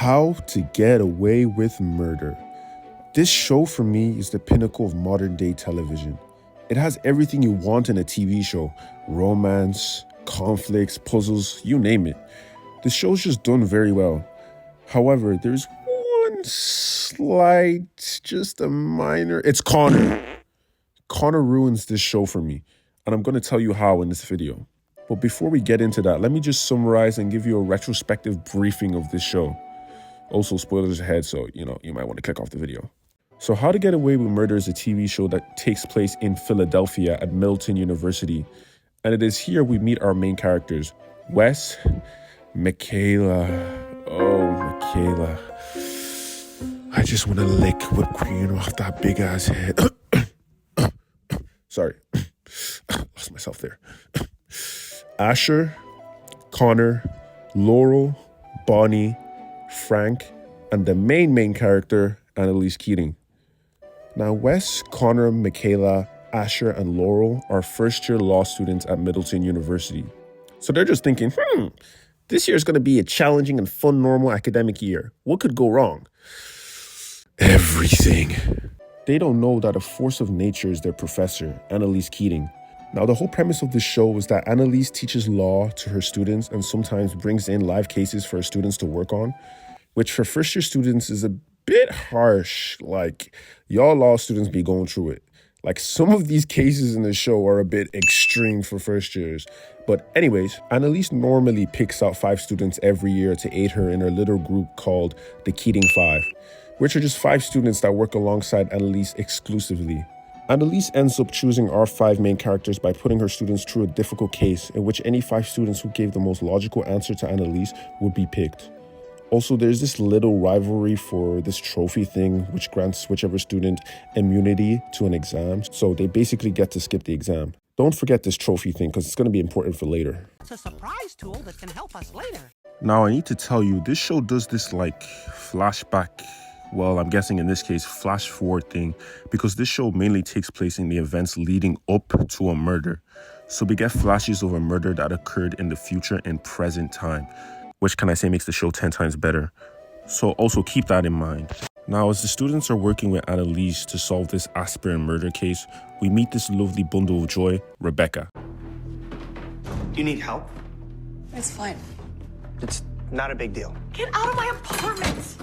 How to Get Away with Murder. This show for me is the pinnacle of modern day television. It has everything you want in a TV show: romance, conflicts, puzzles, you name it. The show's just done very well. However, there's one slight, just a minor, it's Connor. Connor ruins this show for me, and I'm going to tell you how in this video. But before we get into that, let me just summarize and give you a retrospective briefing of this show. Also, spoilers ahead, so you might want to click off the video. So How to Get Away with Murder is a TV show that takes place in Philadelphia at Middleton University. And it is here we meet our main characters, Wes, Michaela. Oh, Michaela. I just want to lick whipped cream off that big ass head. Sorry. Lost myself there. Asher, Connor, Laurel, Bonnie, Frank, and the main character, Annalise Keating. Now, Wes, Connor, Michaela, Asher, and Laurel are first-year law students at Middleton University. So they're just thinking, this year is going to be a challenging and fun, normal academic year. What could go wrong? Everything. They don't know that a force of nature is their professor, Annalise Keating. Now, the whole premise of this show is that Annalise teaches law to her students and sometimes brings in live cases for her students to work on, which for first-year students is a bit harsh. Like, y'all law students be going through it. Like, some of these cases in the show are a bit extreme for first years. But anyways, Annalise normally picks out 5 students every year to aid her in her little group called the Keating 5, which are just 5 students that work alongside Annalise exclusively. Annalise ends up choosing our 5 main characters by putting her students through a difficult case in which any 5 students who gave the most logical answer to Annalise would be picked. Also, there's this little rivalry for this trophy thing, which grants whichever student immunity to an exam. So they basically get to skip the exam. Don't forget this trophy thing because it's going to be important for later. It's a surprise tool that can help us later. Now, I need to tell you, this show does this like flashback, well, I'm guessing in this case, flash forward thing, because this show mainly takes place in the events leading up to a murder. So we get flashes of a murder that occurred in the future and present time, which can I say makes the show 10 times better. So also keep that in mind. Now, as the students are working with Annalise to solve this aspirant murder case, we meet this lovely bundle of joy, Rebecca. You need help? It's fine. It's not a big deal. Get out of my apartment!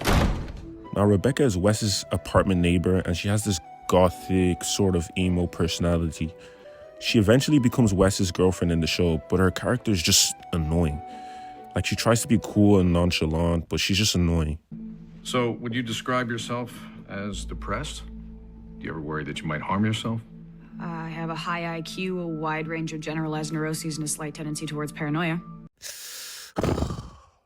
Now, Rebecca is Wes's apartment neighbor, and she has this gothic, sort of emo personality. She eventually becomes Wes's girlfriend in the show, but her character is just annoying. Like, she tries to be cool and nonchalant, but she's just annoying. So, would you describe yourself as depressed? Do you ever worry that you might harm yourself? I have a high IQ, a wide range of generalized neuroses, and a slight tendency towards paranoia.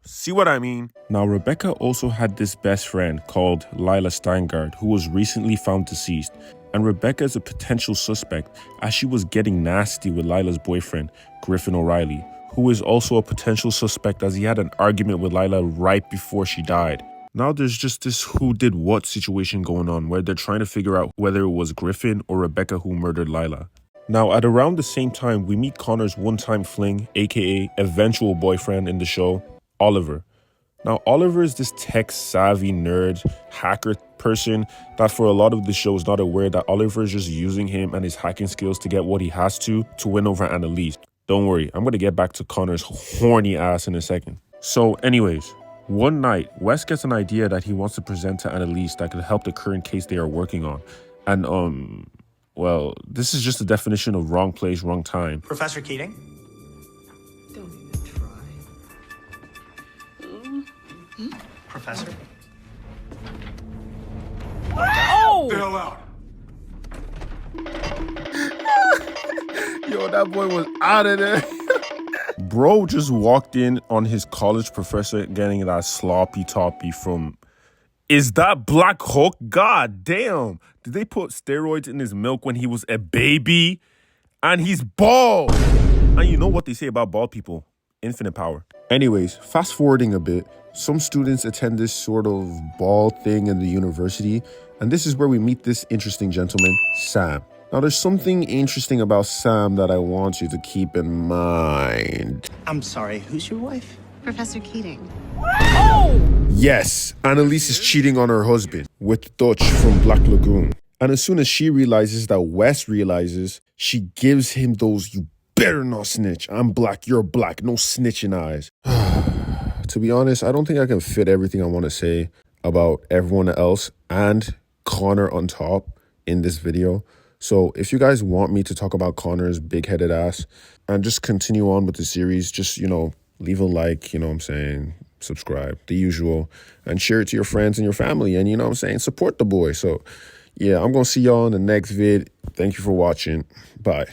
See what I mean? Now, Rebecca also had this best friend called Lila Steingard, who was recently found deceased. And Rebecca is a potential suspect as she was getting nasty with Lila's boyfriend, Griffin O'Reilly, who is also a potential suspect as he had an argument with Lila right before she died. Now there's just this who did what situation going on where they're trying to figure out whether it was Griffin or Rebecca who murdered Lila. Now, at around the same time, we meet Connor's one-time fling, aka eventual boyfriend in the show, Oliver. Now, Oliver is this tech-savvy nerd, hacker person that for a lot of the show is not aware that Oliver is just using him and his hacking skills to get what he has to win over Annalise. Don't worry, I'm going to get back to Connor's horny ass in a second. So anyways, one night, Wes gets an idea that he wants to present to Annalise that could help the current case they are working on. And, well, this is just the definition of wrong place, wrong time. Professor Keating? Don't even try. Professor? Oh! Get the hell out! Yo, that boy was out of there. Bro just walked in on his college professor getting that sloppy toppy from... Is that Black Hulk? God damn. Did they put steroids in his milk when he was a baby? And he's bald. And you know what they say about bald people. Infinite power. Anyways, fast forwarding a bit, some students attend this sort of ball thing in the university. And this is where we meet this interesting gentleman, Sam. Now, there's something interesting about Sam that I want you to keep in mind. I'm sorry, who's your wife? Professor Keating. The Yes, Annalise is cheating on her husband with Dutch from Black Lagoon. And as soon as she realizes that Wes realizes, she gives him those "you better not snitch. I'm black, you're black, no snitching eyes." To be honest, I don't think I can fit everything I want to say about everyone else and Connor on top in this video. So if you guys want me to talk about Connor's big-headed ass and just continue on with the series, just, leave a like, subscribe, the usual, and share it to your friends and your family, and, support the boy. So, yeah, I'm going to see y'all in the next vid. Thank you for watching. Bye.